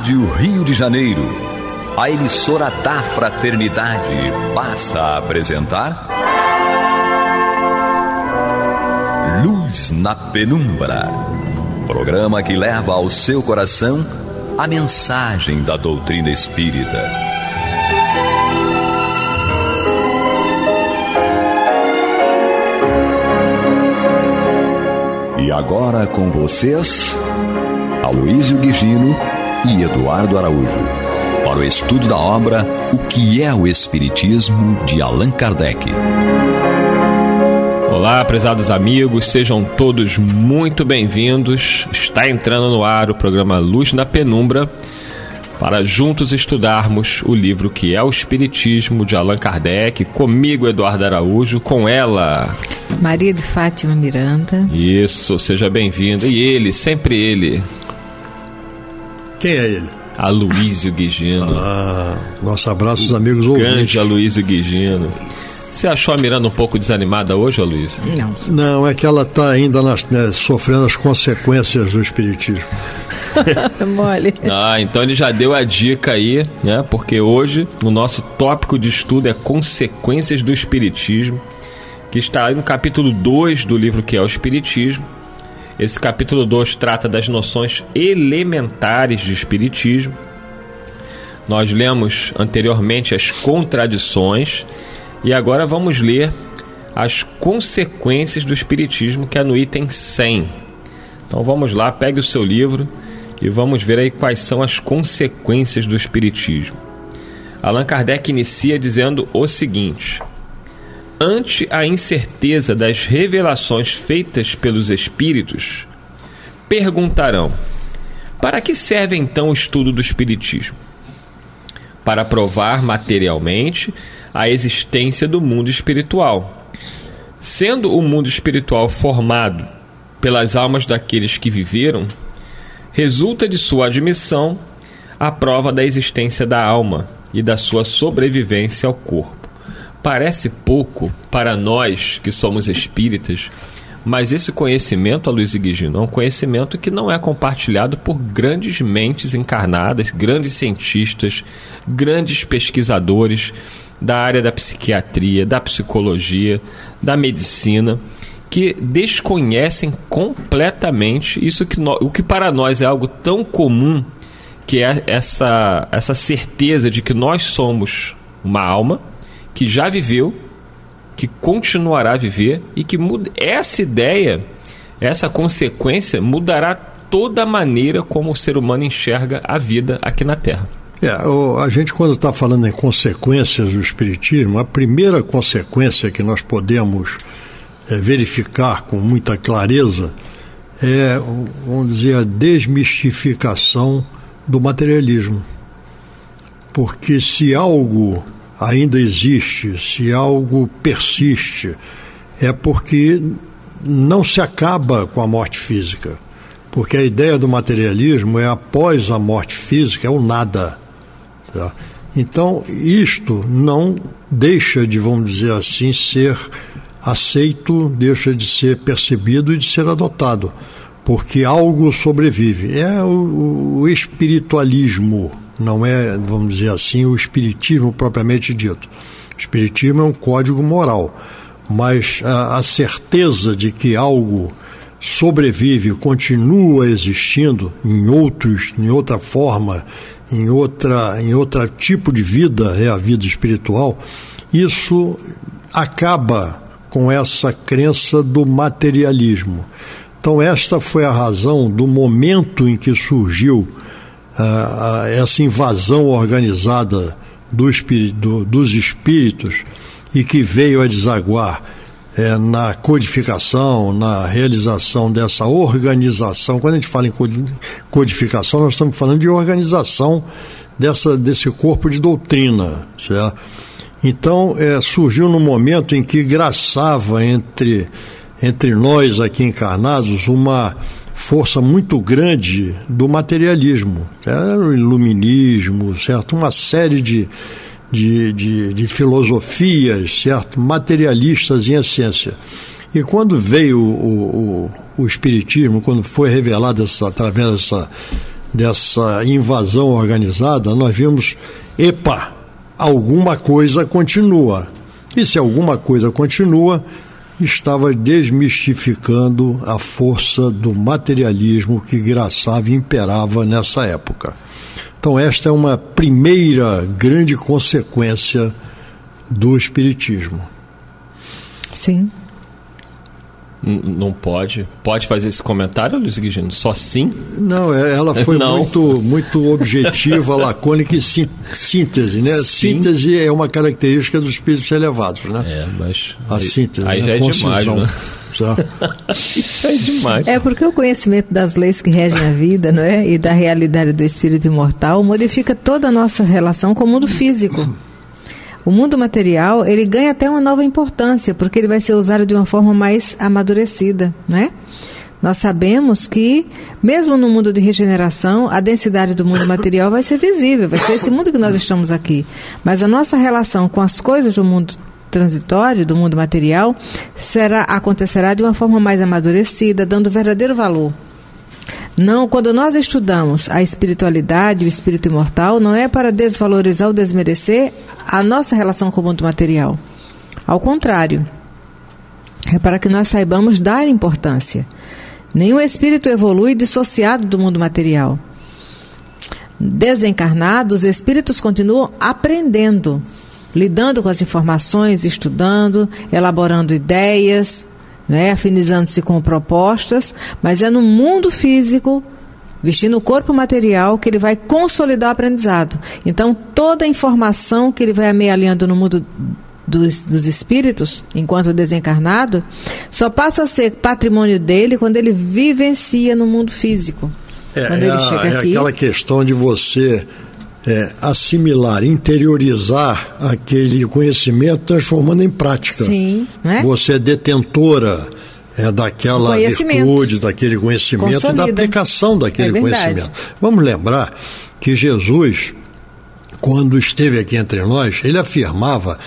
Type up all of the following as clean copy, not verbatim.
Rádio Rio de Janeiro, a emissora da Fraternidade, passa a apresentar Luz na Penumbra, programa que leva ao seu coração a mensagem da doutrina espírita. E agora com vocês, Aloísio Guigino e Eduardo Araújo, para o estudo da obra O que é o Espiritismo, de Allan Kardec. Olá, prezados amigos, sejam todos muito bem-vindos. Está entrando no ar o programa Luz na Penumbra, para juntos estudarmos o livro que é o Espiritismo, de Allan Kardec, comigo, Eduardo Araújo, com ela, Maria de Fátima Miranda. Isso, seja bem-vindo. E ele, sempre ele. Quem é ele? Aloísio Guigino. Nosso abraço aos amigos ouvintes. Grande Aloísio Guigino. Você achou a Miranda um pouco desanimada hoje, Aloísio? Não, é que ela está ainda sofrendo as consequências do espiritismo. Mole. Então ele já deu a dica aí, né? Porque hoje o nosso tópico de estudo é Consequências do Espiritismo, que está aí no capítulo 2 do livro que é o Espiritismo. Esse capítulo 2 trata das noções elementares de Espiritismo. Nós lemos anteriormente as contradições e agora vamos ler as consequências do Espiritismo, que é no item 100. Então vamos lá, pegue o seu livro e vamos ver aí quais são as consequências do Espiritismo. Allan Kardec inicia dizendo o seguinte: ante a incerteza das revelações feitas pelos Espíritos, perguntarão: para que serve então o estudo do Espiritismo? Para provar materialmente a existência do mundo espiritual. Sendo o mundo espiritual formado pelas almas daqueles que viveram, resulta de sua admissão a prova da existência da alma e da sua sobrevivência ao corpo. Parece pouco para nós que somos espíritas, mas esse conhecimento, Aloísio Guigino, é um conhecimento que não é compartilhado por grandes mentes encarnadas, grandes cientistas, grandes pesquisadores da área da psiquiatria, da psicologia, da medicina, que desconhecem completamente isso o que para nós é algo tão comum, que é essa certeza de que nós somos uma alma que já viveu, que continuará a viver e que essa ideia, essa consequência mudará toda a maneira como o ser humano enxerga a vida aqui na Terra. A gente, quando está falando em consequências do Espiritismo, a primeira consequência que nós podemos verificar com muita clareza é, vamos dizer, a desmistificação do materialismo. Porque se algo ainda existe, se algo persiste, é porque não se acaba com a morte física. Porque a ideia do materialismo é, após a morte física, é o nada. Tá? Então, isto não deixa de, vamos dizer assim, ser aceito, deixa de ser percebido e de ser adotado, porque algo sobrevive. É o espiritualismo, não é, vamos dizer assim, o espiritismo propriamente dito. O espiritismo é um código moral, mas a certeza de que algo sobrevive, continua existindo em outra forma, em outra tipo de vida, é a vida espiritual, isso acaba com essa crença do materialismo. Então esta foi a razão do momento em que surgiu essa invasão organizada dos espíritos e que veio a desaguar na codificação, na realização dessa organização. Quando a gente fala em codificação, nós estamos falando de organização desse corpo de doutrina, certo? Então, surgiu no momento em que graçava entre nós aqui encarnados uma força muito grande do materialismo, o iluminismo, certo? Uma série de filosofias, certo? Materialistas em essência. E quando veio o Espiritismo, quando foi revelado através dessa invasão organizada, nós vimos, alguma coisa continua. E se alguma coisa continua, estava desmistificando a força do materialismo que graçava e imperava nessa época. Então esta é uma primeira grande consequência do Espiritismo. Sim. Não pode. Pode fazer esse comentário, Luiz Guigino? Só sim? Não, ela foi muito objetiva, lacônica e síntese, né? Sim. Síntese é uma característica dos espíritos elevados, né? Mas a síntese, aí já é demais, né? Isso é demais. É porque o conhecimento das leis que regem a vida, não é? E da realidade do espírito imortal modifica toda a nossa relação com o mundo físico. O mundo material, ele ganha até uma nova importância, porque ele vai ser usado de uma forma mais amadurecida, né? Nós sabemos que, mesmo no mundo de regeneração, a densidade do mundo material vai ser visível, vai ser esse mundo que nós estamos aqui. Mas a nossa relação com as coisas do mundo transitório, do mundo material, acontecerá de uma forma mais amadurecida, dando verdadeiro valor. Não, quando nós estudamos a espiritualidade, o espírito imortal, não é para desvalorizar ou desmerecer a nossa relação com o mundo material. Ao contrário, é para que nós saibamos dar importância. Nenhum espírito evolui dissociado do mundo material. Desencarnados, os espíritos continuam aprendendo, lidando com as informações, estudando, elaborando ideias, né, afinizando-se com propostas, mas é no mundo físico, vestindo o corpo material, que ele vai consolidar o aprendizado. Então, toda a informação que ele vai amealhando no mundo dos espíritos, enquanto desencarnado, só passa a ser patrimônio dele quando ele vivencia no mundo físico. Quando ele chega aqui, aquela questão de você assimilar, interiorizar aquele conhecimento, transformando em prática. Sim, né? Você é detentora daquela virtude, daquele conhecimento, consolida. Da aplicação daquele conhecimento. Vamos lembrar que Jesus, quando esteve aqui entre nós, ele afirmava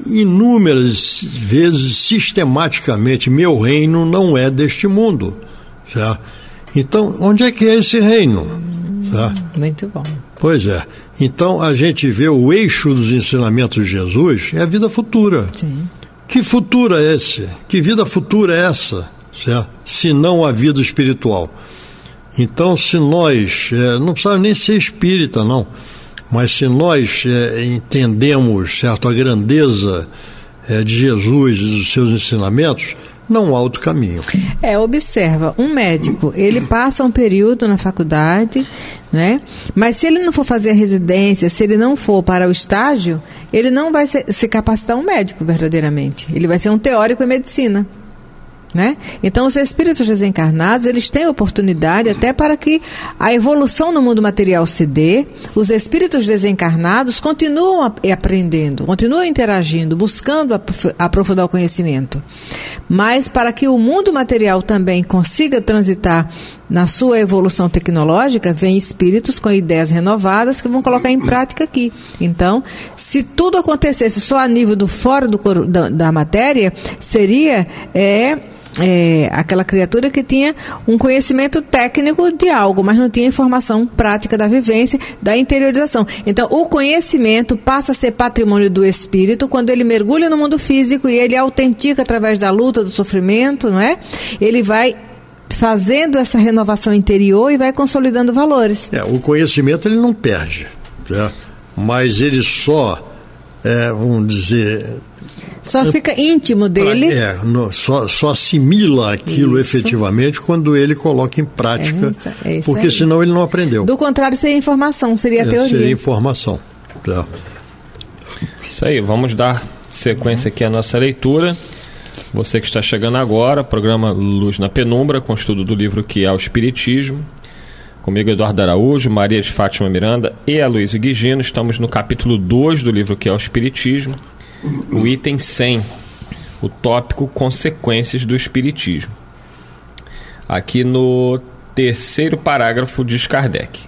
inúmeras vezes, sistematicamente, meu reino não é deste mundo. Certo? Então, onde é que é esse reino? Certo? Muito bom. Pois é. Então, a gente vê o eixo dos ensinamentos de Jesus é a vida futura. Sim. Que futuro é esse? Que vida futura é essa? Certo? Se não a vida espiritual. Então, se nós, não precisa nem ser espírita, não, mas se nós entendemos, certo, a grandeza de Jesus e dos seus ensinamentos, não há outro caminho. Observa, um médico, ele passa um período na faculdade, né? Mas se ele não for fazer a residência, se ele não for para o estágio, ele não vai se capacitar um médico verdadeiramente. Ele vai ser um teórico em medicina. Né? Então os espíritos desencarnados, eles têm oportunidade até para que a evolução no mundo material se dê. Os espíritos desencarnados continuam aprendendo, continuam interagindo, buscando aprofundar o conhecimento, mas para que o mundo material também consiga transitar na sua evolução tecnológica, vem espíritos com ideias renovadas que vão colocar em prática aqui. Então, se tudo acontecesse só a nível do fora da matéria, seria aquela criatura que tinha um conhecimento técnico de algo, mas não tinha informação prática da vivência, da interiorização. Então, o conhecimento passa a ser patrimônio do espírito quando ele mergulha no mundo físico e ele autentica através da luta, do sofrimento, não é? Ele vai fazendo essa renovação interior e vai consolidando valores. O conhecimento ele não perde, né? Mas ele só, vamos dizer... Só fica íntimo dele. Só assimila aquilo efetivamente quando ele coloca em prática, porque aí. Senão ele não aprendeu. Do contrário, seria informação, seria teoria. Seria informação. Isso aí, vamos dar sequência aqui à nossa leitura. Você que está chegando agora, programa Luz na Penumbra, com o estudo do livro Que é o Espiritismo. Comigo, Eduardo Araújo, Maria de Fátima Miranda e Aloysio Guigino. Estamos no capítulo 2 do livro Que é o Espiritismo. O item 100, o tópico Consequências do Espiritismo. Aqui no terceiro parágrafo diz Kardec: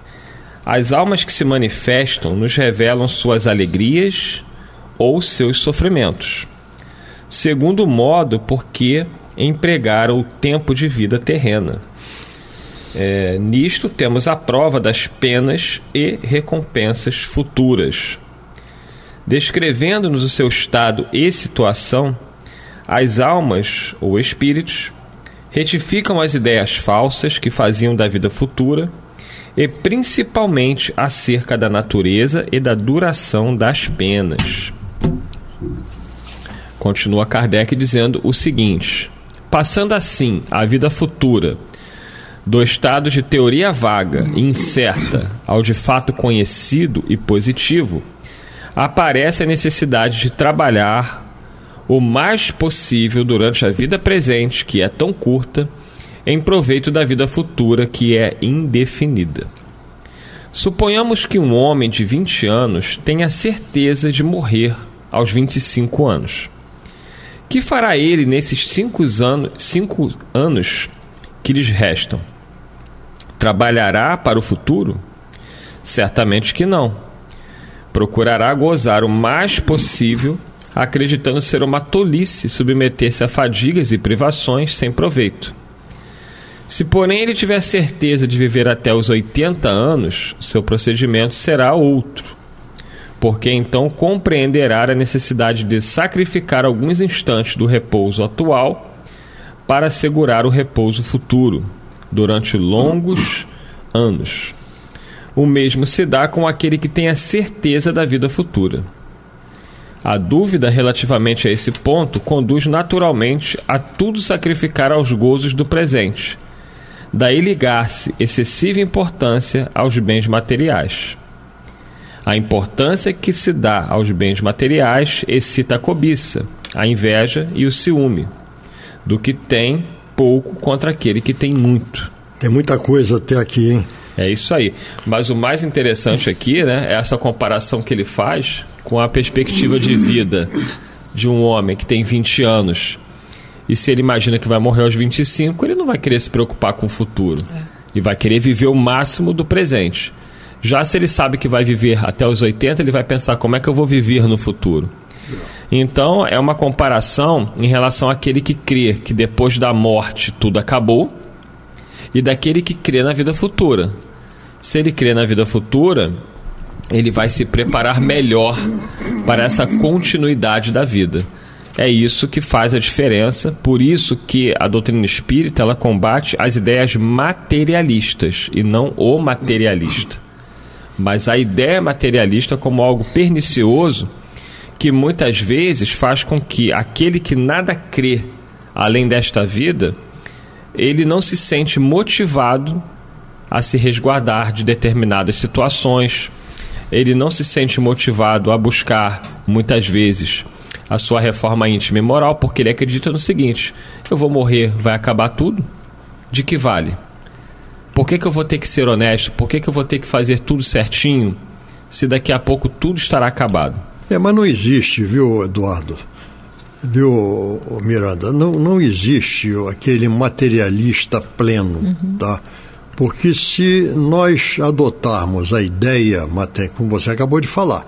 as almas que se manifestam nos revelam suas alegrias ou seus sofrimentos, segundo o modo por que empregaram o tempo de vida terrena. Nisto temos a prova das penas e recompensas futuras. Descrevendo-nos o seu estado e situação, as almas ou espíritos retificam as ideias falsas que faziam da vida futura e principalmente acerca da natureza e da duração das penas. Continua Kardec dizendo o seguinte: passando assim a vida futura do estado de teoria vaga e incerta ao de fato conhecido e positivo, aparece a necessidade de trabalhar o mais possível durante a vida presente, que é tão curta, em proveito da vida futura, que é indefinida. Suponhamos que um homem de 20 anos tenha certeza de morrer aos 25 anos. Que fará ele nesses 5 anos que lhes restam? Trabalhará para o futuro? Certamente que não. Procurará gozar o mais possível, acreditando ser uma tolice submeter-se a fadigas e privações sem proveito. Se, porém, ele tiver certeza de viver até os 80 anos, seu procedimento será outro, porque então compreenderá a necessidade de sacrificar alguns instantes do repouso atual para assegurar o repouso futuro, durante longos anos. O mesmo se dá com aquele que tem a certeza da vida futura. A dúvida relativamente a esse ponto conduz naturalmente a tudo sacrificar aos gozos do presente. Daí ligar-se excessiva importância aos bens materiais. A importância que se dá aos bens materiais excita a cobiça, a inveja e o ciúme, do que tem pouco contra aquele que tem muito. Tem muita coisa até aqui, hein? É isso aí. Mas o mais interessante aqui, né, é essa comparação que ele faz com a perspectiva de vida de um homem que tem 20 anos. E se ele imagina que vai morrer aos 25, ele não vai querer se preocupar com o futuro. E vai querer viver o máximo do presente. Já se ele sabe que vai viver até os 80, ele vai pensar: como é que eu vou viver no futuro? Então, é uma comparação em relação àquele que crê que depois da morte tudo acabou e daquele que crê na vida futura. Se ele crê na vida futura, ele vai se preparar melhor para essa continuidade da vida. É isso que faz a diferença, por isso que a doutrina espírita ela combate as ideias materialistas e não o materialista. Mas a ideia materialista como algo pernicioso que muitas vezes faz com que aquele que nada crê além desta vida, ele não se sente motivado a se resguardar de determinadas situações, ele não se sente motivado a buscar, muitas vezes, a sua reforma íntima e moral, porque ele acredita no seguinte: eu vou morrer, vai acabar tudo? De que vale? Por que eu vou ter que ser honesto? Por que eu vou ter que fazer tudo certinho, se daqui a pouco tudo estará acabado? Mas não existe, viu, Eduardo? Viu, Miranda? Não existe aquele materialista pleno, tá? Porque se nós adotarmos a ideia, como você acabou de falar,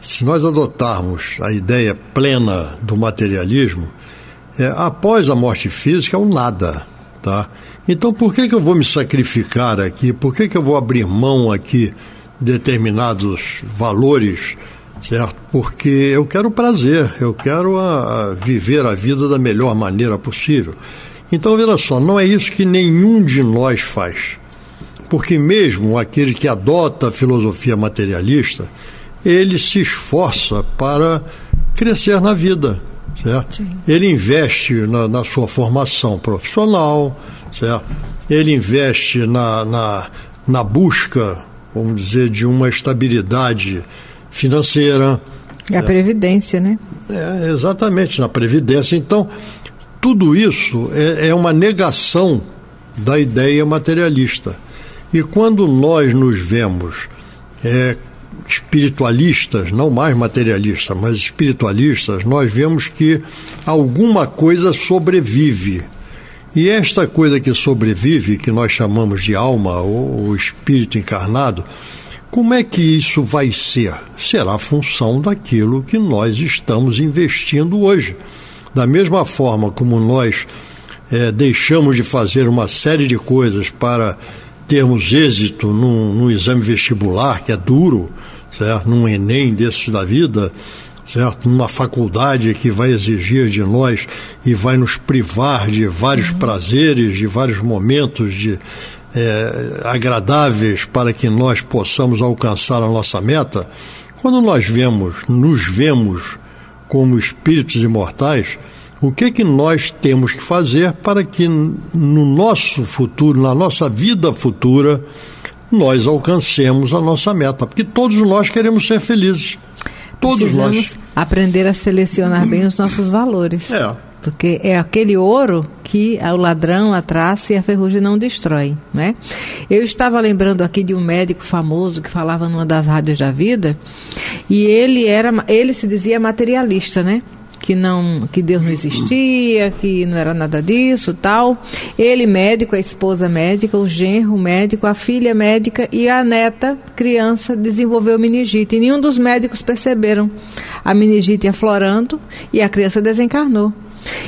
se nós adotarmos a ideia plena do materialismo, após a morte física é o nada, tá? Então por que eu vou me sacrificar aqui? Por que eu vou abrir mão aqui de determinados valores, certo? Porque eu quero prazer, eu quero viver a vida da melhor maneira possível. Então, veja só, não é isso que nenhum de nós faz. Porque mesmo aquele que adota a filosofia materialista, ele se esforça para crescer na vida, certo? Sim. Ele investe na sua formação profissional, certo? Ele investe na busca, vamos dizer, de uma estabilidade financeira. E a previdência, né? Exatamente, na previdência. Então, tudo isso é uma negação da ideia materialista. E quando nós nos vemos espiritualistas, não mais materialistas, mas espiritualistas, nós vemos que alguma coisa sobrevive. E esta coisa que sobrevive, que nós chamamos de alma ou espírito encarnado, como é que isso vai ser? Será a função daquilo que nós estamos investindo hoje. Da mesma forma como nós deixamos de fazer uma série de coisas para termos êxito num exame vestibular, que é duro, certo? Num Enem desses da vida, certo? Numa faculdade que vai exigir de nós e vai nos privar de vários prazeres, de vários momentos agradáveis para que nós possamos alcançar a nossa meta. Quando nós nos vemos como espíritos imortais, o que nós temos que fazer para que no nosso futuro, na nossa vida futura, nós alcancemos a nossa meta? Porque todos nós queremos ser felizes. Todos Precisamos nós. Aprender a selecionar bem os nossos valores. Porque é aquele ouro que o ladrão atraça e a ferrugem não destrói, né? Eu estava lembrando aqui de um médico famoso que falava numa das rádios da vida, e ele se dizia materialista, né? Que Deus não existia, que não era nada disso, tal. Ele médico, a esposa médica, o genro médico, a filha médica e a neta, criança, desenvolveu meningite. E nenhum dos médicos perceberam a meningite aflorando e a criança desencarnou.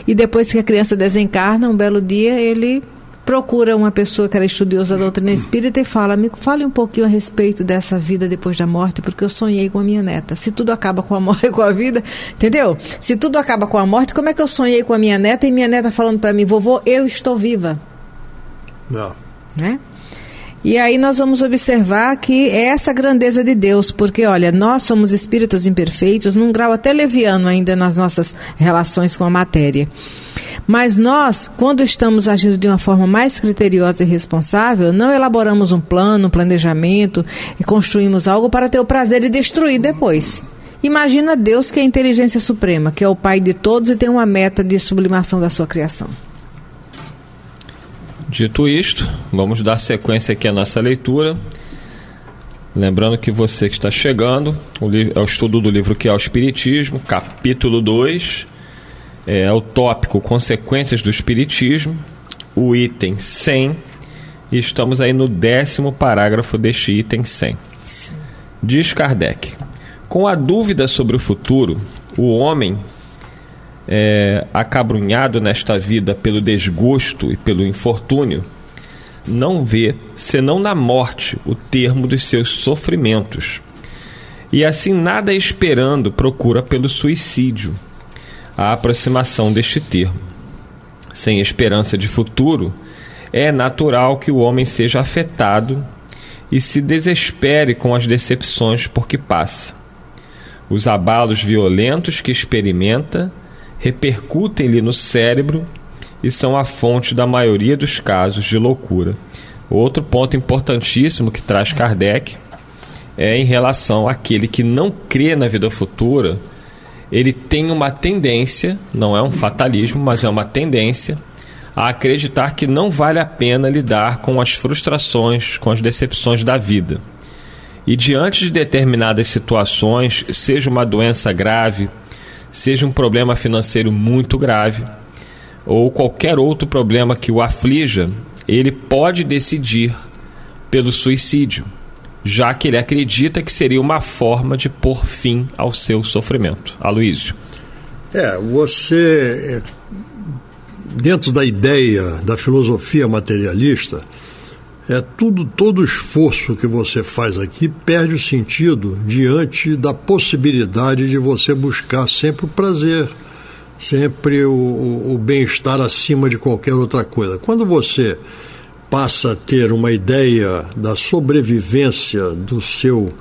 E depois que a criança desencarna, um belo dia, ele procura uma pessoa que era estudiosa da doutrina espírita e fala: me fale um pouquinho a respeito dessa vida depois da morte, porque eu sonhei com a minha neta. Se tudo acaba com a morte e com a vida, entendeu? Se tudo acaba com a morte, como é que eu sonhei com a minha neta e minha neta falando para mim: vovô, eu estou viva? Não. Né? E aí nós vamos observar que é essa grandeza de Deus, porque, olha, nós somos espíritos imperfeitos, num grau até leviano ainda nas nossas relações com a matéria. Mas nós, quando estamos agindo de uma forma mais criteriosa e responsável, não elaboramos um plano, um planejamento e construímos algo para ter o prazer de destruir depois. Imagina Deus, que é a inteligência suprema, que é o Pai de todos e tem uma meta de sublimação da sua criação. Dito isto, vamos dar sequência aqui à nossa leitura. Lembrando que você que está chegando, é o estudo do livro Que é o Espiritismo, capítulo 2, é o tópico Consequências do Espiritismo, o item 100, e estamos aí no 10º parágrafo deste item 100. Diz Kardec: com a dúvida sobre o futuro, o homem acabrunhado nesta vida pelo desgosto e pelo infortúnio, não vê, senão na morte, o termo dos seus sofrimentos. E assim, nada esperando, procura pelo suicídio a aproximação deste termo. Sem esperança de futuro, é natural que o homem seja afetado e se desespere com as decepções por que passa. Os abalos violentos que experimenta repercutem-lhe no cérebro e são a fonte da maioria dos casos de loucura. Outro ponto importantíssimo que traz Kardec é em relação àquele que não crê na vida futura. Ele tem uma tendência, não é um fatalismo, mas é uma tendência a acreditar que não vale a pena lidar com as frustrações, com as decepções da vida. E diante de determinadas situações, seja uma doença grave, seja um problema financeiro muito grave, ou qualquer outro problema que o aflija, ele pode decidir pelo suicídio, já que ele acredita que seria uma forma de pôr fim ao seu sofrimento. Aloísio. Você, dentro da ideia da filosofia materialista, todo esforço que você faz aqui perde o sentido diante da possibilidade de você buscar sempre o prazer, sempre o bem-estar acima de qualquer outra coisa. Quando você passa a ter uma ideia da sobrevivência do seu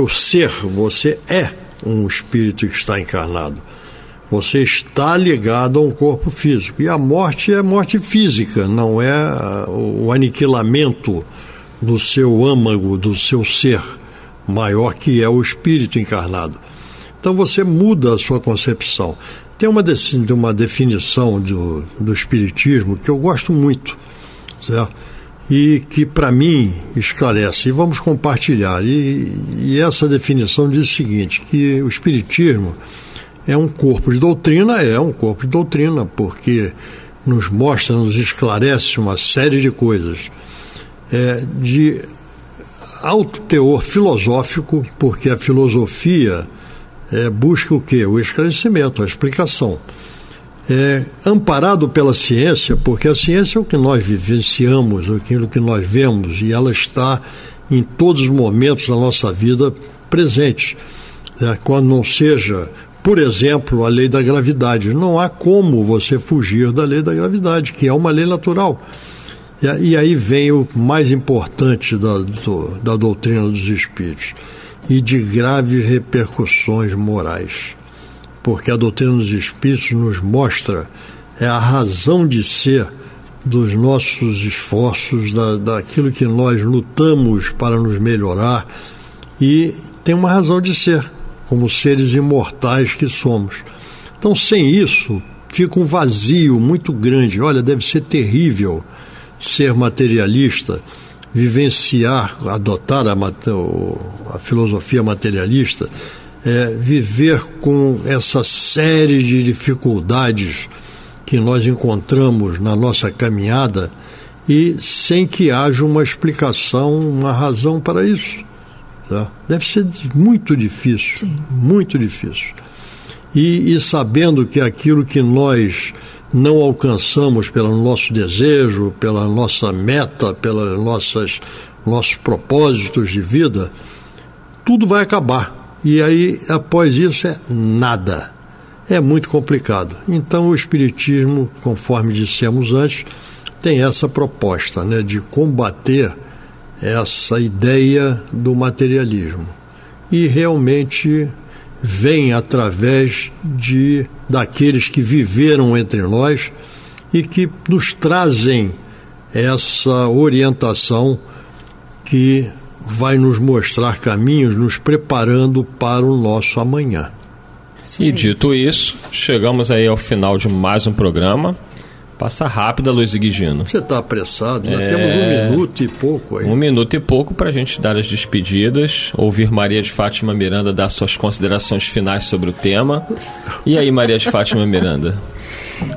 ser, você é um espírito que está encarnado. Você está ligado a um corpo físico. E a morte é morte física, não é o aniquilamento do seu âmago, do seu ser maior, que é o espírito encarnado. Então você muda a sua concepção. Tem uma definição do espiritismo que eu gosto muito, certo? E que para mim esclarece, e vamos compartilhar. E essa definição diz o seguinte, que o espiritismo é um corpo de doutrina, porque nos mostra, nos esclarece uma série de coisas de alto teor filosófico, porque a filosofia busca o quê? O esclarecimento, a explicação. amparado pela ciência, porque a ciência é o que nós vivenciamos, aquilo que nós vemos, e ela está em todos os momentos da nossa vida presente. Quando não seja, por exemplo, a lei da gravidade. Não há como você fugir da lei da gravidade, que é uma lei natural. E aí vem o mais importante da doutrina dos espíritos, e de graves repercussões morais. Porque a doutrina dos espíritos nos mostra a razão de ser dos nossos esforços, daquilo que nós lutamos para nos melhorar, e tem uma razão de ser, como seres imortais que somos. Então, sem isso, fica um vazio muito grande. Olha, deve ser terrível ser materialista, vivenciar, adotar a filosofia materialista, viver com essa série de dificuldades que nós encontramos na nossa caminhada, e sem que haja uma explicação, uma razão para isso. Tá? Deve ser muito difícil. Sim. Muito difícil. E sabendo que aquilo que nós não alcançamos pelo nosso desejo, pela nossa meta, pelos nossos propósitos de vida, tudo vai acabar. E aí, após isso, é nada. É muito complicado. Então, o Espiritismo, conforme dissemos antes, tem essa proposta, né, de combater essa ideia do materialismo. E realmente vem através daqueles que viveram entre nós e que nos trazem essa orientação que vai nos mostrar caminhos, nos preparando para o nosso amanhã. E dito isso, chegamos aí ao final de mais um programa. Passa rápido, Luiz Guigino. Você está apressado, nós temos 1 minuto e pouco aí. 1 minuto e pouco para a gente dar as despedidas, ouvir Maria de Fátima Miranda dar suas considerações finais sobre o tema. E aí, Maria de Fátima Miranda?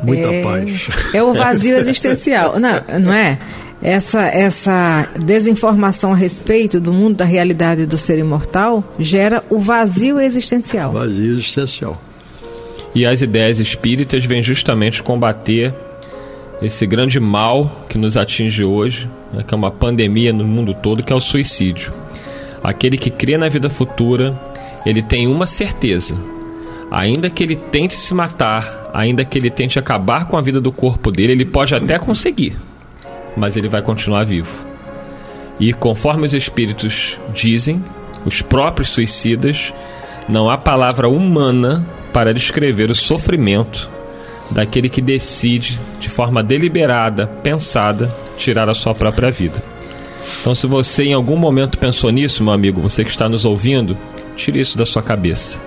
Muita paz. É o vazio existencial, não é? Essa desinformação a respeito do mundo, da realidade do ser imortal, gera o vazio existencial. Vazio existencial. E as ideias espíritas vêm justamente combater esse grande mal que nos atinge hoje, né, que é uma pandemia no mundo todo, que é o suicídio. Aquele que crê na vida futura, ele tem uma certeza: ainda que ele tente se matar, ainda que ele tente acabar com a vida do corpo dele, ele pode até conseguir, mas ele vai continuar vivo. E conforme os espíritos dizem, os próprios suicidas, não há palavra humana para descrever o sofrimento daquele que decide, de forma deliberada, pensada, tirar a sua própria vida. Então, se você em algum momento pensou nisso, meu amigo, você que está nos ouvindo, tire isso da sua cabeça.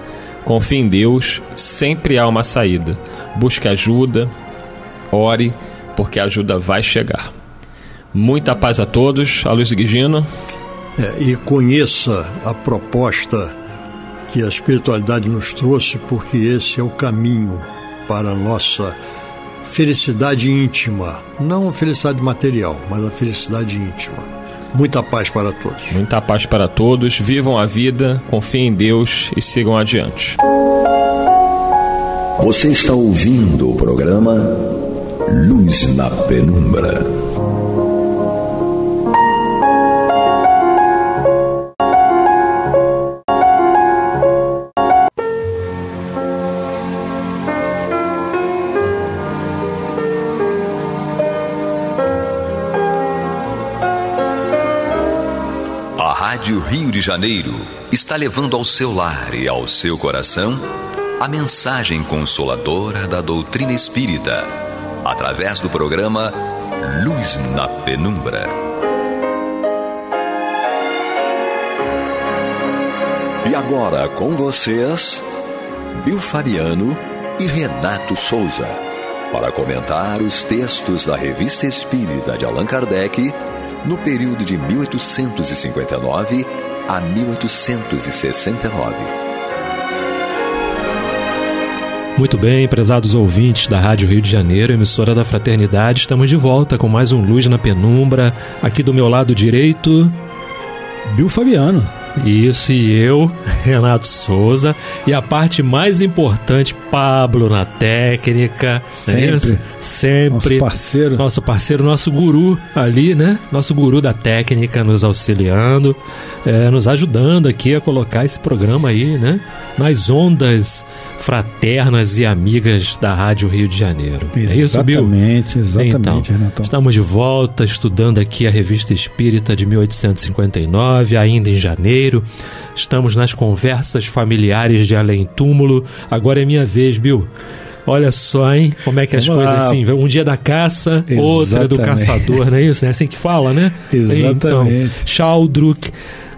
Confie em Deus, sempre há uma saída. Busque ajuda, ore, porque a ajuda vai chegar. Muita paz a todos. Aloysio Guigino. E conheça a proposta que a espiritualidade nos trouxe, porque esse é o caminho para a nossa felicidade íntima. Não a felicidade material, mas a felicidade íntima. Muita paz para todos. Muita paz para todos. Vivam a vida, confiem em Deus e sigam adiante. Você está ouvindo o programa Luz na Penumbra. Rádio Rio de Janeiro está levando ao seu lar e ao seu coração a mensagem consoladora da doutrina espírita, através do programa Luz na Penumbra. E agora com vocês, Bill Fabiano e Renato Souza, para comentar os textos da Revista Espírita de Allan Kardec no período de 1859 a 1869. Muito bem, prezados ouvintes da Rádio Rio de Janeiro, emissora da Fraternidade, estamos de volta com mais um Luz na Penumbra. Aqui do meu lado direito, Bill Fabiano. Isso, e eu, Renato Souza, e a parte mais importante, Pablo na técnica. Sempre. É isso? Sempre. Nosso parceiro, nosso guru ali, né? Nosso guru da técnica nos auxiliando, nos ajudando aqui a colocar esse programa aí, né? Nas ondas fraternas e amigas da Rádio Rio de Janeiro. Exatamente, é isso, Bill? Exatamente, então, Renato. Estamos de volta estudando aqui a Revista Espírita de 1859, ainda em janeiro. Estamos nas conversas familiares de Além Túmulo. Agora é minha vez, Bill. Olha só, hein? Como é que as coisas assim... Um dia da caça, outra do caçador, não é isso? É assim que fala, né? Exatamente. Então, Chaldruc,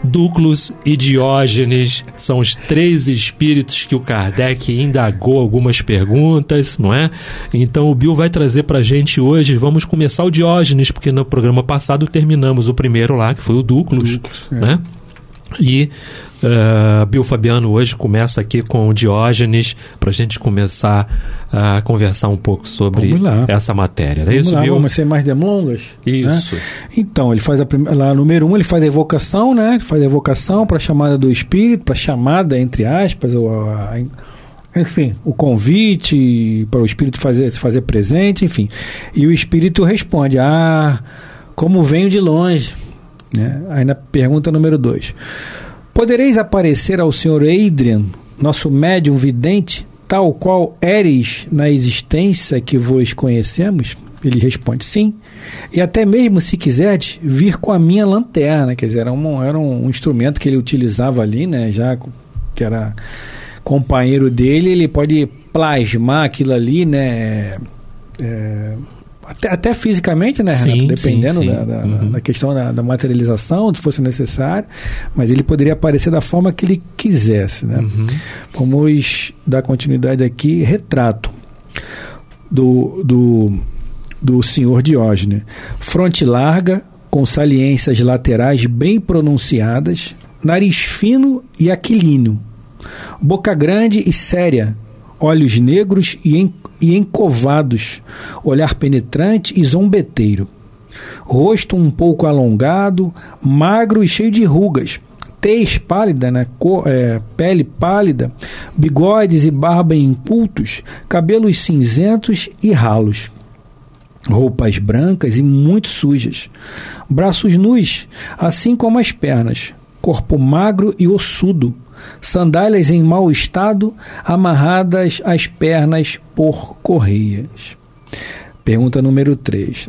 Dúclus e Diógenes são os 3 espíritos que o Kardec indagou algumas perguntas, não é? Então o Bill vai trazer pra gente hoje, vamos começar o Diógenes, porque no programa passado terminamos o primeiro lá, que foi o Dúclus, né? E Bill Fabiano hoje começa aqui com o Diógenes para a gente começar a conversar um pouco sobre essa matéria. É isso, Bill? Vamos ser mais delongas? Isso. Né? Então, ele faz lá número 1, ele faz a evocação, né? Ele faz a evocação para a chamada do espírito, para a chamada, entre aspas, enfim, o convite para o espírito se fazer presente, enfim. E o espírito responde: como venho de longe. Né? Aí na pergunta número 2: podereis aparecer ao senhor Adrian, nosso médium vidente, tal qual éreis na existência que vos conhecemos? Ele responde: sim, e até mesmo se quiserdes vir com a minha lanterna. Quer dizer, era um instrumento que ele utilizava ali, né? Já que era companheiro dele, ele pode plasmar aquilo ali, né? Até fisicamente, né, Renato? Dependendo da questão da materialização, se fosse necessário, mas ele poderia aparecer da forma que ele quisesse, né? Vamos dar continuidade aqui. Retrato do senhor Diógenes: fronte larga, com saliências laterais bem pronunciadas, nariz fino e aquilíneo, boca grande e séria, olhos negros e encovados, olhar penetrante e zombeteiro, rosto um pouco alongado, magro e cheio de rugas, tez pálida, né? Pele pálida, bigodes e barba incultos, cabelos cinzentos e ralos, roupas brancas e muito sujas, braços nus, assim como as pernas, corpo magro e ossudo, sandálias em mau estado, amarradas às pernas por correias. Pergunta número 3.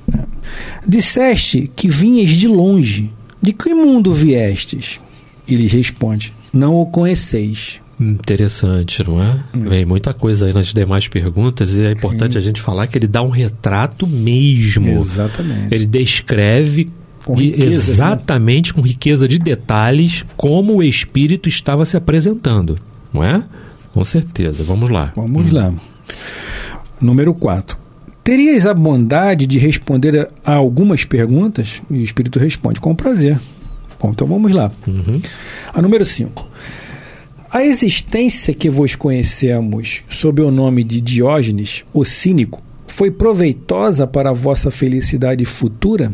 Disseste que vinhas de longe. De que mundo viestes? Ele responde: não o conheceis. Interessante, não é? Vem muita coisa aí nas demais perguntas, e é importante a gente falar que ele dá um retrato mesmo. Exatamente. Ele descreve exatamente, com riqueza de detalhes, como o espírito estava se apresentando, não é? Com certeza. Vamos lá. Vamos lá. Número 4. Terias a bondade de responder a algumas perguntas? E o espírito responde: com prazer. Bom, então vamos lá. A número 5. A existência que vos conhecemos sob o nome de Diógenes, o cínico, foi proveitosa para a vossa felicidade futura?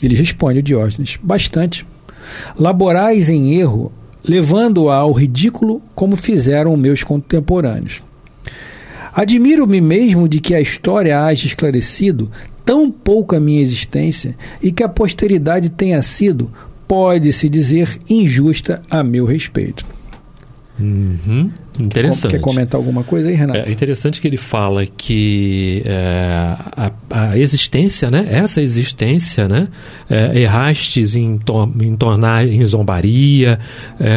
Ele responde, o Diógenes: bastante. Laborais em erro, levando-a ao ridículo, como fizeram meus contemporâneos. Admiro-me mesmo de que a história haja esclarecido tão pouco a minha existência e que a posteridade tenha sido, pode-se dizer, injusta a meu respeito. Interessante. Quer comentar alguma coisa aí, Renato? É interessante que ele fala que a existência, né? Essa existência, né? Errastes em tornar em zombaria,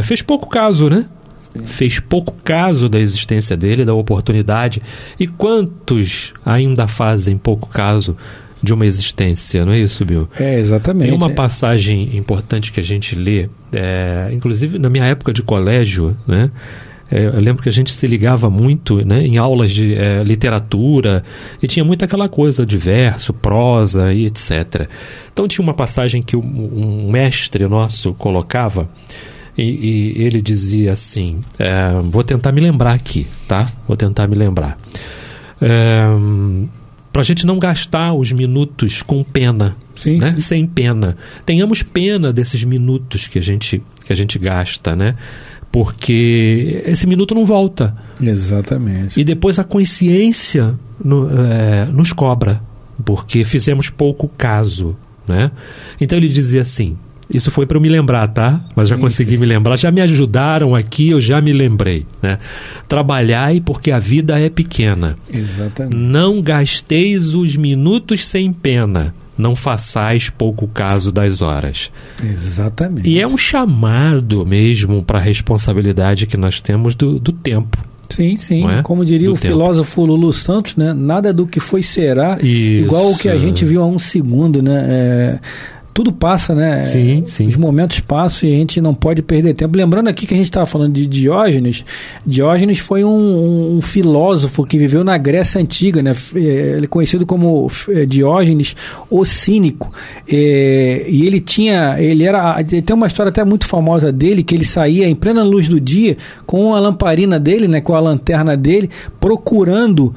fez pouco caso, né? Sim. Fez pouco caso da existência dele, da oportunidade. E quantos ainda fazem pouco caso de uma existência, não é isso, Bill? Exatamente. Tem uma passagem importante que a gente lê, inclusive na minha época de colégio, né? Eu lembro que a gente se ligava muito, né, em aulas de literatura, e tinha muito aquela coisa de verso, prosa e etc. Então tinha uma passagem que um mestre nosso colocava, e ele dizia assim, vou tentar me lembrar aqui, tá? Vou tentar me lembrar. Para a gente não gastar os minutos com pena, sim, né? Sim. Sem pena. Tenhamos pena desses minutos que a gente que a gente gasta, né? Porque esse minuto não volta. Exatamente. E depois a consciência nos cobra, porque fizemos pouco caso, né? Então ele dizia assim, isso foi para eu me lembrar, tá? Mas já consegui me lembrar, já me ajudaram aqui, eu já me lembrei, né? Trabalhai porque a vida é pequena. Exatamente. Não gasteis os minutos sem pena, não façais pouco caso das horas. Exatamente. E é um chamado mesmo para a responsabilidade que nós temos do tempo. Sim, sim. Não é? Como diria Do o tempo. filósofo Lulu Santos, né? Nada do que foi será Isso. igual o que a gente viu há um segundo, né? Tudo passa, né? Sim, sim. Os momentos passam e a gente não pode perder tempo. Lembrando aqui que a gente estava falando de Diógenes. Diógenes foi um filósofo que viveu na Grécia Antiga, né? Ele é conhecido como Diógenes o Cínico. E ele tem uma história até muito famosa dele, que ele saía em plena luz do dia com a lamparina dele, né? Com a lanterna dele, procurando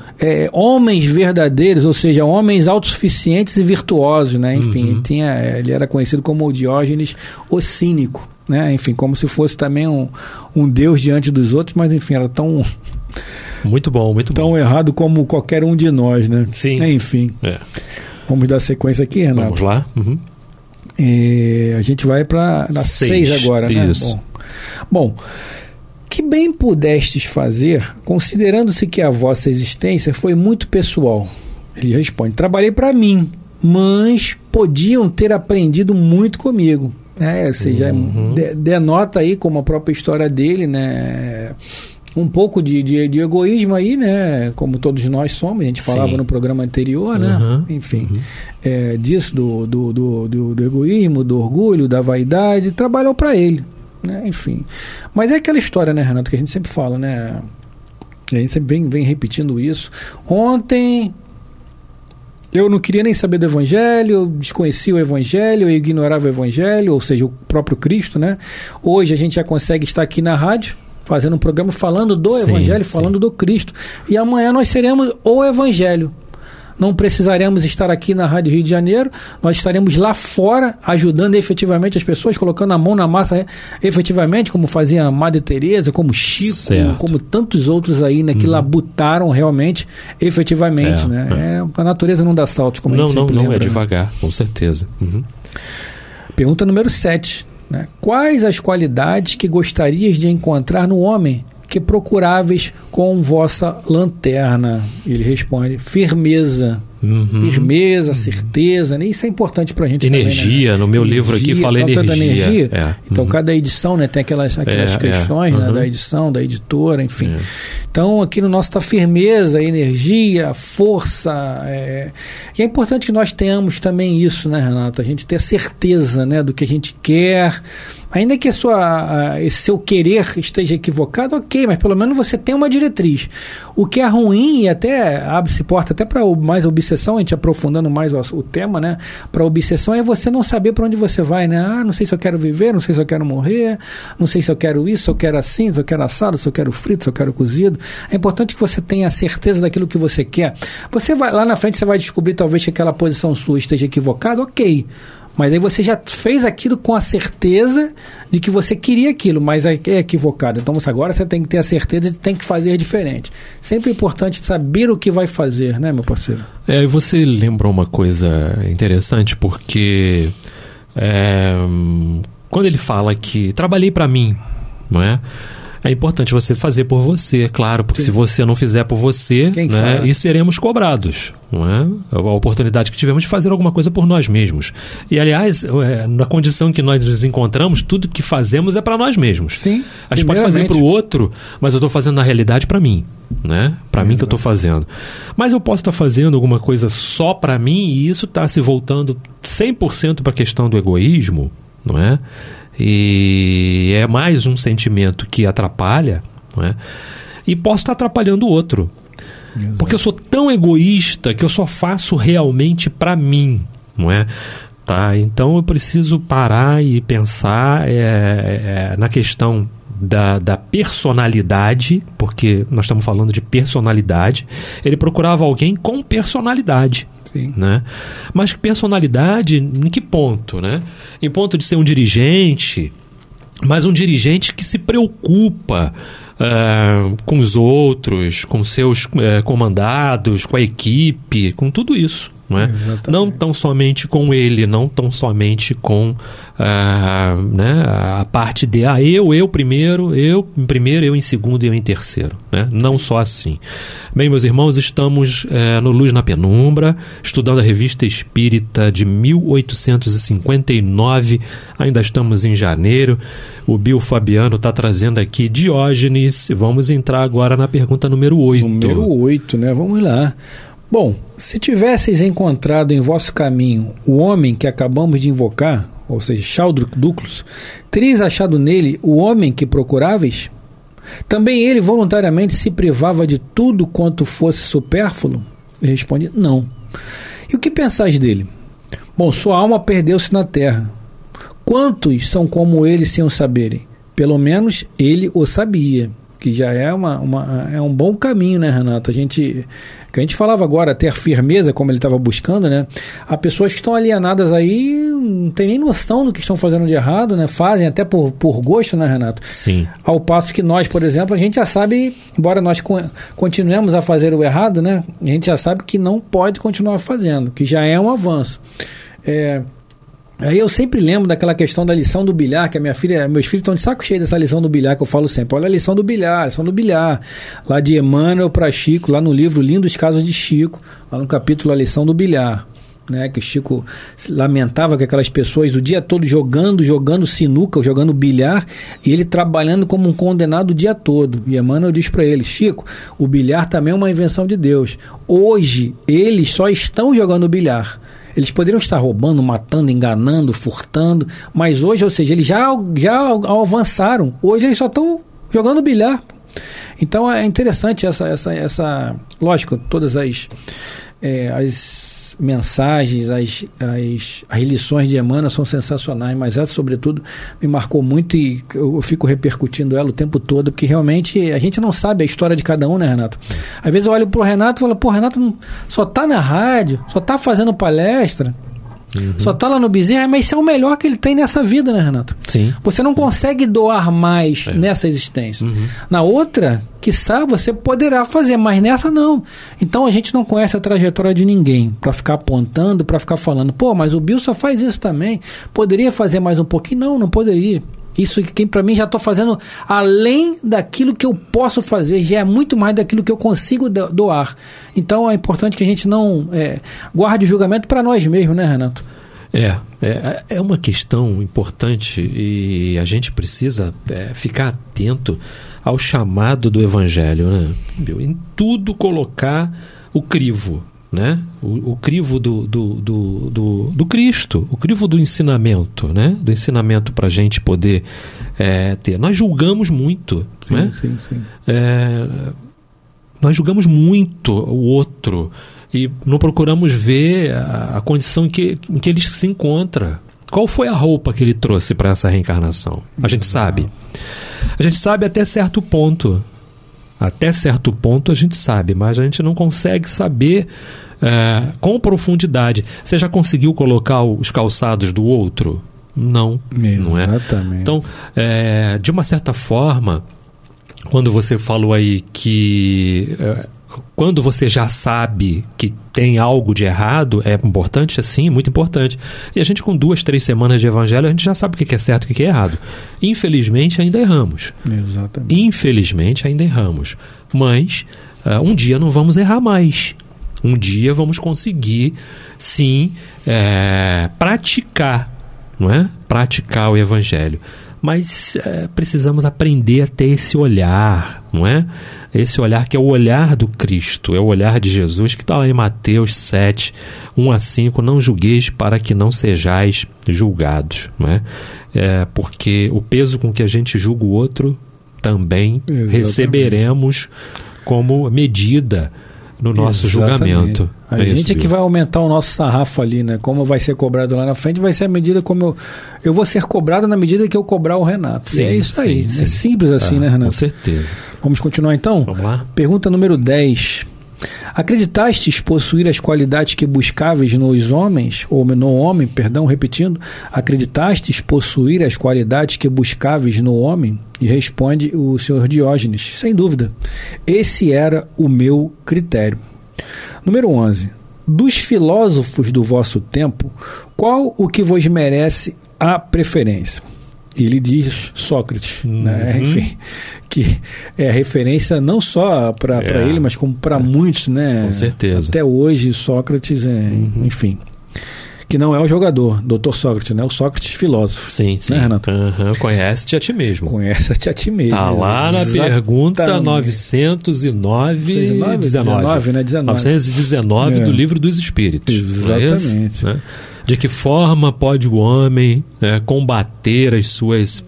homens verdadeiros, ou seja, homens autossuficientes e virtuosos, né? Enfim, ele era conhecido como o Diógenes o Cínico, né? Enfim, como se fosse também um deus diante dos outros, mas enfim, era tão Muito bom. errado como qualquer um de nós, né? Sim. Enfim, vamos dar sequência aqui, Renato. Vamos lá. Uhum. A gente vai para a 6 agora, né? Isso. Bom, que bem pudestes fazer, considerando-se que a vossa existência foi muito pessoal? Ele responde, trabalhei para mim, mas podiam ter aprendido muito comigo. Ou seja, denota aí, como a própria história dele, né, um pouco de egoísmo aí, né, como todos nós somos, a gente falava no programa anterior, né, enfim, disso, do egoísmo, do orgulho, da vaidade, trabalhou para ele, né, enfim. Mas é aquela história, né, Renato, que a gente sempre fala, né, a gente sempre vem repetindo isso. Ontem eu não queria nem saber do Evangelho, eu desconhecia o Evangelho, eu ignorava o Evangelho, ou seja, o próprio Cristo, né? Hoje a gente já consegue estar aqui na rádio, fazendo um programa falando do Evangelho, falando do Cristo. E amanhã nós seremos o Evangelho. Não precisaremos estar aqui na Rádio Rio de Janeiro, nós estaremos lá fora ajudando efetivamente as pessoas, colocando a mão na massa efetivamente, como fazia a Madre Teresa, como Chico, como tantos outros aí, né, que labutaram realmente, efetivamente. Né? A natureza não dá saltos, como a gente sempre lembra. Não, é devagar, com certeza. Pergunta número 7. Né? Quais as qualidades que gostarias de encontrar no homem que procuráveis com vossa lanterna? Ele responde, firmeza. Firmeza, certeza, né? Isso é importante pra gente. Energia, também, né? No meu livro aqui fala energia. Então cada edição, né, tem aquelas questões né, da edição, da editora, enfim. Então aqui no nosso está firmeza, energia, força. E é importante que nós tenhamos também isso, né, Renato? A gente ter certeza, né, do que a gente quer. Ainda que esse seu querer esteja equivocado, ok, mas pelo menos você tem uma diretriz. O que é ruim, e até abre-se porta até para mais obsessão, a gente aprofundando mais o tema, né? Para obsessão é você não saber para onde você vai, né? Não sei se eu quero viver, não sei se eu quero morrer, não sei se eu quero isso, se eu quero assim, se eu quero assado, se eu quero frito, se eu quero cozido. É importante que você tenha a certeza daquilo que você quer. Você vai lá na frente, você vai descobrir talvez que aquela posição sua esteja equivocada, ok. Mas aí você já fez aquilo com a certeza de que você queria aquilo, mas é equivocado. Então agora você tem que ter a certeza de que tem que fazer diferente. Sempre é importante saber o que vai fazer, né, meu parceiro? E você lembrou uma coisa interessante, porque quando ele fala que trabalhei para mim, não é? É importante você fazer por você, claro, porque se você não fizer por você, né, e seremos cobrados, não é? A oportunidade que tivemos de fazer alguma coisa por nós mesmos. E, aliás, na condição em que nós nos encontramos, tudo que fazemos é para nós mesmos. Sim. A gente pode fazer para o outro, mas eu estou fazendo na realidade para mim, né? Para mim que eu estou fazendo. Mas eu posso estar fazendo alguma coisa só para mim e isso está se voltando 100% para a questão do egoísmo, não é? E é mais um sentimento que atrapalha, não é? E posso estar atrapalhando o outro. Exato. Porque eu sou tão egoísta que eu só faço realmente para mim, não é? Tá? Então eu preciso parar e pensar na questão da personalidade, porque nós estamos falando de personalidade. Ele procurava alguém com personalidade. Sim. Né? Mas personalidade em que ponto? Né? Em ponto de ser um dirigente, mas um dirigente que se preocupa com os outros, com seus comandados, com a equipe, com tudo isso. Não é? Não tão somente com ele, não tão somente com a parte de eu primeiro, eu em segundo e eu em terceiro, né? Não só assim. Bem, meus irmãos, estamos no Luz na Penumbra, estudando a Revista Espírita de 1859, ainda estamos em janeiro. O Bill Fabiano está trazendo aqui Diógenes. Vamos entrar agora na pergunta número 8. Número 8, né? Vamos lá. Bom, se tivesseis encontrado em vosso caminho o homem que acabamos de invocar, ou seja, Shaudrac Duclos, teríeis achado nele o homem que procuráveis? Também ele voluntariamente se privava de tudo quanto fosse supérfluo? E responde, não. E o que pensais dele? Bom, sua alma perdeu-se na terra. Quantos são como ele sem o saberem? Pelo menos ele o sabia, que já é um bom caminho, né, Renato? Que a gente falava agora, ter firmeza, como ele estava buscando, né? Há pessoas que estão alienadas aí, não tem nem noção do que estão fazendo de errado, né? Fazem até por gosto, né, Renato? Sim. Ao passo que nós, por exemplo, a gente já sabe, embora nós continuemos a fazer o errado, né? A gente já sabe que não pode continuar fazendo, que já é um avanço. Aí eu sempre lembro daquela questão da lição do bilhar, que meus filhos estão de saco cheio dessa lição do bilhar, que eu falo sempre. Olha a lição do bilhar, lá de Emmanuel para Chico, lá no livro Lindos Casos de Chico, lá no capítulo A Lição do Bilhar, né, que o Chico lamentava que aquelas pessoas o dia todo jogando sinuca, jogando bilhar, e ele trabalhando como um condenado o dia todo. E Emmanuel diz para ele, Chico, o bilhar também é uma invenção de Deus. Hoje, eles só estão jogando bilhar. Eles poderiam estar roubando, matando, enganando, furtando, mas hoje, ou seja, eles já avançaram. Hoje eles só estão jogando bilhar. Então é interessante essa lógico, todas as mensagens, as lições de Emmanuel são sensacionais, mas essa, sobretudo, me marcou muito e eu fico repercutindo ela o tempo todo, porque realmente a gente não sabe a história de cada um, né, Renato? Às vezes eu olho pro Renato e falo, pô, Renato só tá na rádio, só tá fazendo palestra, só tá lá no Bezerra, mas isso é o melhor que ele tem nessa vida, né, Renato? Sim. Você não consegue doar mais nessa existência. Na outra, quiçá, você poderá fazer, mas nessa não. Então a gente não conhece a trajetória de ninguém para ficar apontando, para ficar falando, pô, mas o Bill só faz isso também. Poderia fazer mais um pouquinho? Não poderia. Isso que para mim já estou fazendo além daquilo que eu posso fazer, já é muito mais daquilo que eu consigo doar. Então é importante que a gente não guarde o julgamento para nós mesmos, né, Renato? É uma questão importante e a gente precisa ficar atento ao chamado do Evangelho, né? Em tudo colocar o crivo, né? O crivo do Cristo, o crivo do ensinamento, né? Do ensinamento para a gente poder ter. Nós julgamos muito, sim, né? Sim. Nós julgamos muito o outro e não procuramos ver a condição em que ele se encontra. Qual foi a roupa que ele trouxe para essa reencarnação? A gente sabe. A gente sabe até certo ponto. Até certo ponto a gente sabe, mas a gente não consegue saber com profundidade. Você já conseguiu colocar os calçados do outro? Não. Não é? Exatamente. Então, de uma certa forma, quando você falou aí que quando você já sabe que tem algo de errado, é importante, assim, muito importante. E a gente com 2, 3 semanas de evangelho, a gente já sabe o que é certo e o que é errado. Infelizmente, ainda erramos. Exatamente. Infelizmente, ainda erramos. Mas, um dia não vamos errar mais. Um dia vamos conseguir, sim, praticar, não é? Praticar o evangelho. Mas precisamos aprender a ter esse olhar, não é? Esse olhar que é o olhar do Cristo, é o olhar de Jesus, que está lá em Mateus 7, 1-5, não julgueis para que não sejais julgados, não é? Porque o peso com que a gente julga o outro, também receberemos como medida no nosso julgamento. A gente é que vai aumentar o nosso sarrafo ali, né? Como vai ser cobrado lá na frente, vai ser a medida como eu vou ser cobrado na medida que eu cobrar o Renato. Sim, é isso aí. Sim. É simples assim, né, Renato? Com certeza. Vamos continuar então? Vamos lá. Pergunta número 10. Acreditastes possuir as qualidades que buscáveis nos homens, ou no homem, perdão, repetindo, acreditastes possuir as qualidades que buscáveis no homem? E responde o senhor Diógenes, sem dúvida. Esse era o meu critério. Número 11. Dos filósofos do vosso tempo, qual o que vos merece a preferência? Ele diz Sócrates, né? Enfim, que é referência não só para ele, mas como para muitos, né? Com certeza. Até hoje, Sócrates, enfim, que não é o jogador, Dr. Sócrates, né? O Sócrates filósofo. Sim, sim. Né, Renato? Conhece-te a ti mesmo. Conhece-te a ti mesmo. Tá lá na pergunta 919, 19, né? 19. 919 do Livro dos Espíritos. Exatamente. Né? De que forma pode o homem combater as suas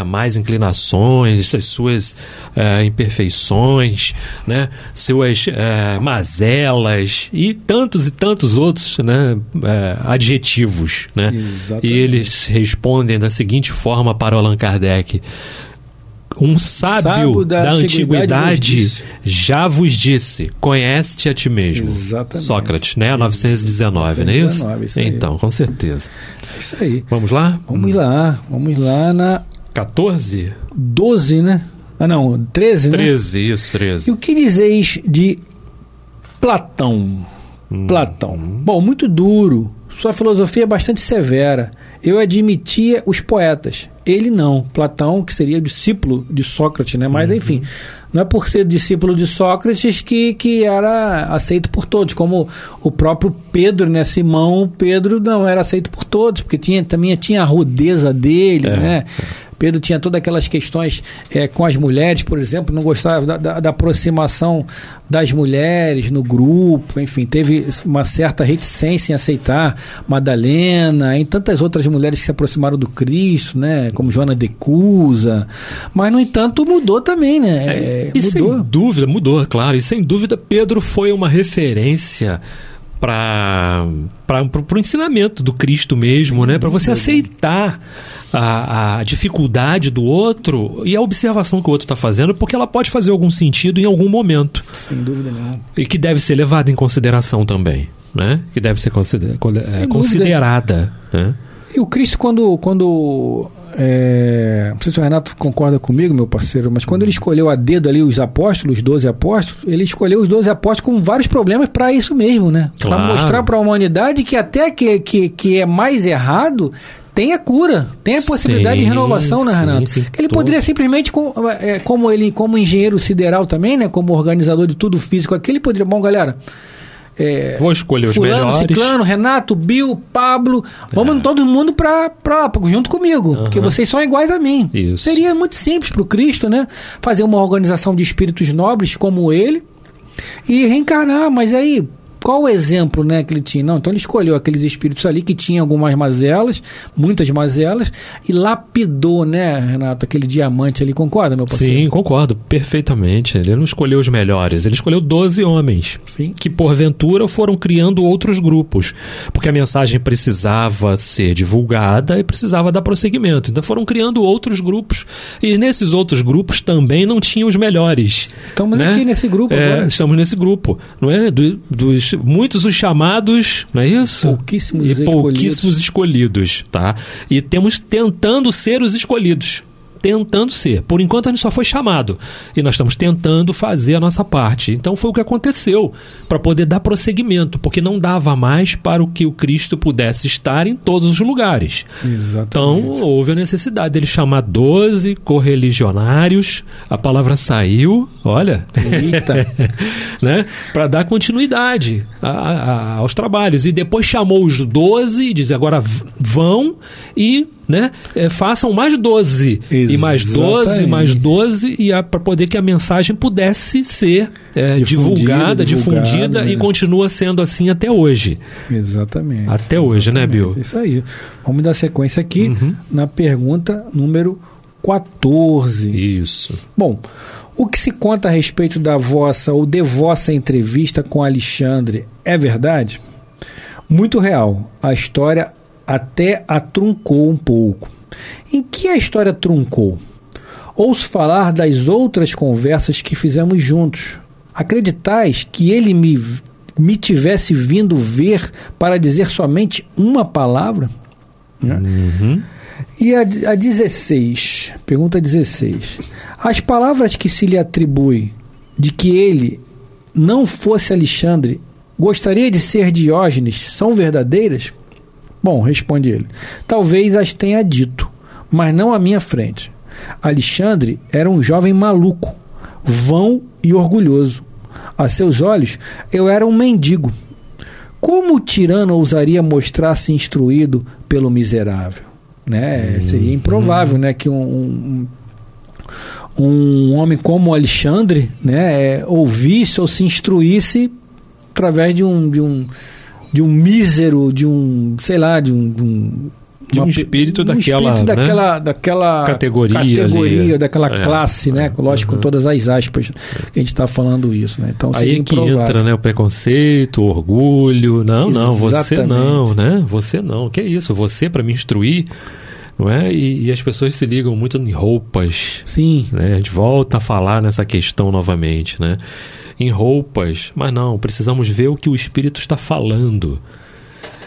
más inclinações, as suas imperfeições, né? Suas mazelas e tantos outros, né? Adjetivos, né? Exatamente. E eles respondem da seguinte forma para o Allan Kardec: um sábio da antiguidade já vos disse, conhece-te a ti mesmo. Exatamente. Sócrates, né? 919, não é isso? Então, com certeza. É isso aí. Vamos lá? Vamos lá na 14? 12, né? Ah, não, 13, né? 13, isso, 13. E o que dizeis de Platão? Platão. Bom, muito duro. Sua filosofia é bastante severa. Eu admitia os poetas. Ele não. Platão, que seria discípulo de Sócrates, né? Mas, enfim, não é por ser discípulo de Sócrates que era aceito por todos. Como o próprio Pedro, né? Simão Pedro não era aceito por todos, porque também tinha a rudeza dele, né? Pedro tinha todas aquelas questões com as mulheres, por exemplo, não gostava da aproximação das mulheres no grupo, enfim, teve uma certa reticência em aceitar Madalena e tantas outras mulheres que se aproximaram do Cristo, né, como Joana de Cusa, mas no entanto mudou também, né? E mudou. Sem dúvida, mudou, claro, e sem dúvida Pedro foi uma referência para o ensinamento do Cristo mesmo, né? Para você aceitar a dificuldade do outro e a observação que o outro está fazendo, porque ela pode fazer algum sentido em algum momento. Sem dúvida nenhuma. E que deve ser levada em consideração também, né? Que deve ser considerada. Né? E o Cristo, quando não sei se o Renato concorda comigo, meu parceiro, mas quando ele escolheu a dedo ali os apóstolos, os 12 apóstolos, ele escolheu os 12 apóstolos com vários problemas para isso mesmo, né? Claro. Para mostrar para a humanidade que até que é mais errado, tem a cura, tem a possibilidade de renovação, né, Renato? Sim, ele poderia simplesmente, como engenheiro sideral também, né, como organizador de tudo físico aqui, ele poderia, bom, galera, vou escolher os Fulano, melhores. Ciclano, Renato, Bill, Pablo, vamos todo mundo junto comigo, porque vocês são iguais a mim. Isso. Seria muito simples para o Cristo, né? Fazer uma organização de espíritos nobres como ele e reencarnar, mas aí qual o exemplo, né, que ele tinha? Não, então ele escolheu aqueles espíritos ali que tinham algumas mazelas, muitas mazelas, e lapidou, né, Renato, aquele diamante ali. Concorda, meu parceiro? Sim, concordo perfeitamente. Ele não escolheu os melhores, ele escolheu 12 homens. Sim. Que porventura foram criando outros grupos, porque a mensagem precisava ser divulgada e precisava dar prosseguimento. Então foram criando outros grupos, e nesses outros grupos também não tinham os melhores. Estamos, né, aqui nesse grupo agora. Estamos nesse grupo, não é? Muitos os chamados, não é isso? Pouquíssimos escolhidos, tá? E temos tentando ser os escolhidos. Tentando ser. Por enquanto a gente só foi chamado. E nós estamos tentando fazer a nossa parte. Então foi o que aconteceu para poder dar prosseguimento, porque não dava mais para o que o Cristo pudesse estar em todos os lugares. Exatamente. Então houve a necessidade dele chamar 12 correligionários. A palavra saiu, olha, né? Para dar continuidade aos trabalhos. E depois chamou os 12 e disse, agora vão e, né, façam mais 12. Exatamente. E mais 12, e para poder que a mensagem pudesse ser divulgada, difundida, né? E continua sendo assim até hoje. Exatamente. Até hoje, né, Bill? Isso aí. Vamos dar sequência aqui na pergunta número 14. Isso. Bom, o que se conta a respeito da vossa ou de vossa entrevista com Alexandre é verdade? Muito real. A história até a truncou um pouco. Em que a história truncou? Ouço falar das outras conversas que fizemos juntos. acreditais que ele me tivesse vindo ver para dizer somente uma palavra? E a 16, pergunta 16. As palavras que se lhe atribui de que ele não fosse Alexandre, gostaria de ser Diógenes, são verdadeiras? Bom, responde ele, talvez as tenha dito, mas não à minha frente. Alexandre era um jovem maluco, vão e orgulhoso. A seus olhos, eu era um mendigo. Como o tirano ousaria mostrar-se instruído pelo miserável? Né? Seria improvável, né, que um homem como Alexandre, né, ouvisse ou se instruísse através de um mísero, de um espírito daquela categoria ali, daquela classe, né? Lógico, com todas as aspas que a gente está falando isso, né? Então, aí que entra, né, o preconceito, o orgulho. Não, você não, né? Você não. Que é isso? Você para me instruir, não é? E as pessoas se ligam muito em roupas. Sim. Né? A gente volta a falar nessa questão novamente, né? Em roupas, mas não, precisamos ver o que o Espírito está falando.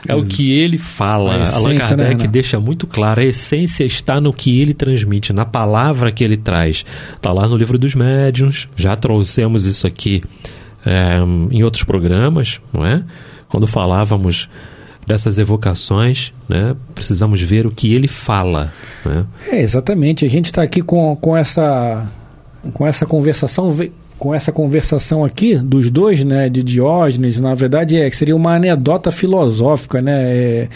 É o que ele fala. Allan Kardec, né, deixa muito claro, a essência está no que ele transmite, na palavra que ele traz. Está lá no Livro dos Médiuns, já trouxemos isso aqui em outros programas, não é? Quando falávamos dessas evocações, né, precisamos ver o que ele fala. Né? Exatamente, a gente está aqui com essa conversação aqui dos dois, né, de Diógenes, na verdade seria uma anedota filosófica, né?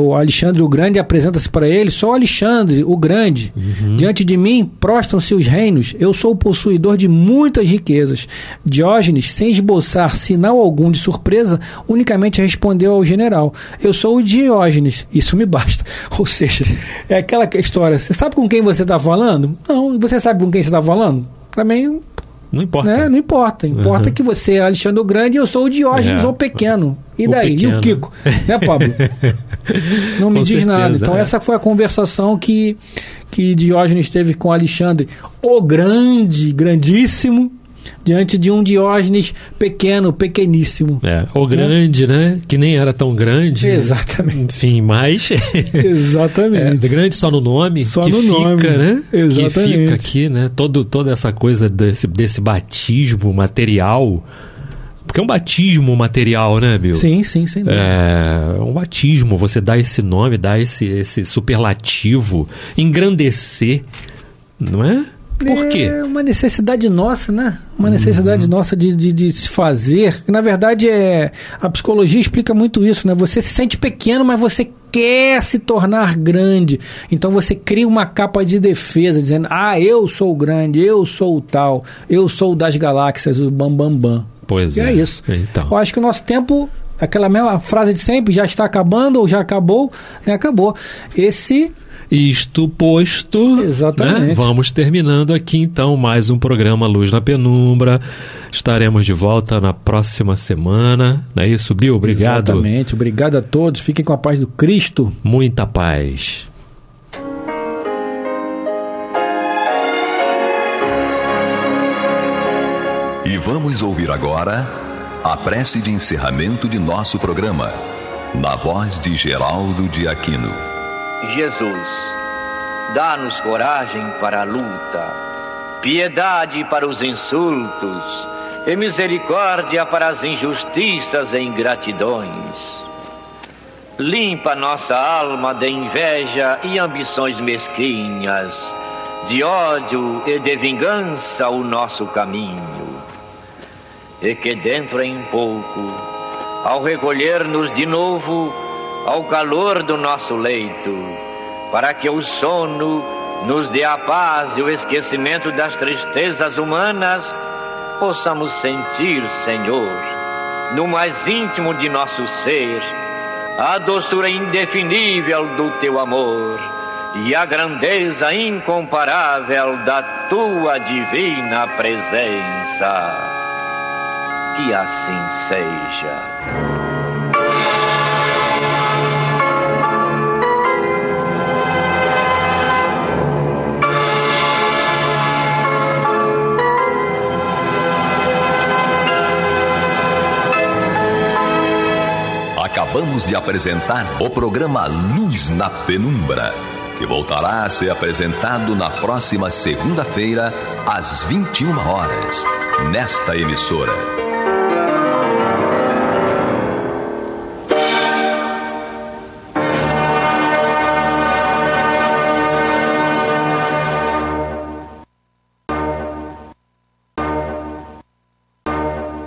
O Alexandre o Grande apresenta-se para ele, sou Alexandre o Grande, diante de mim prostram-se os reinos, eu sou o possuidor de muitas riquezas. Diógenes, sem esboçar sinal algum de surpresa, unicamente respondeu ao general, eu sou o Diógenes, isso me basta. Ou seja, é aquela história, você sabe com quem você está falando? Não, você sabe com quem você está falando? Também não importa. Né? Não importa. Importa que você é Alexandre o Grande e eu sou o Diógenes, o pequeno. E daí? E o Kiko? Né, Pablo? Não me diz nada. Então, essa foi a conversação que Diógenes teve com Alexandre, o Grande, grandíssimo, diante de um Diógenes pequeno, pequeníssimo. O grande, né? Que nem era tão grande. Exatamente. Enfim, mas... Exatamente. Grande só no nome. Só que no fica, nome. Né? Exatamente. Que fica aqui, né? Toda essa coisa desse batismo material. Porque é um batismo material, né, Bill? Sim, sem dúvida. É um batismo. Você dá esse nome, dá esse superlativo, engrandecer, não é? Por quê? É uma necessidade nossa, né? Uma necessidade nossa de se fazer. Na verdade, a psicologia explica muito isso, né? Você se sente pequeno, mas você quer se tornar grande. Então você cria uma capa de defesa, dizendo, eu sou o grande, eu sou o tal, eu sou o das galáxias, o bam. Pois é isso. Então. Eu acho que o nosso tempo, aquela mesma frase de sempre, já está acabando ou já acabou, né? Acabou. Isto posto, exatamente. Né? Vamos terminando aqui então mais um programa Luz na Penumbra. Estaremos de volta na próxima semana. Não é isso, Bill? Obrigado. Exatamente. Obrigado a todos. Fiquem com a paz do Cristo. Muita paz. E vamos ouvir agora a prece de encerramento de nosso programa, na voz de Geraldo de Aquino. Jesus, dá-nos coragem para a luta, piedade para os insultos e misericórdia para as injustiças e ingratidões. Limpa nossa alma de inveja e ambições mesquinhas, de ódio e de vingança o nosso caminho. E que dentro em pouco, ao recolher-nos de novo ao calor do nosso leito, para que o sono nos dê a paz e o esquecimento das tristezas humanas, possamos sentir, Senhor, no mais íntimo de nosso ser, a doçura indefinível do Teu amor e a grandeza incomparável da Tua divina presença. Que assim seja. acabamos de apresentar o programa Luz na Penumbra, que voltará a ser apresentado na próxima segunda-feira, às 21 horas, nesta emissora.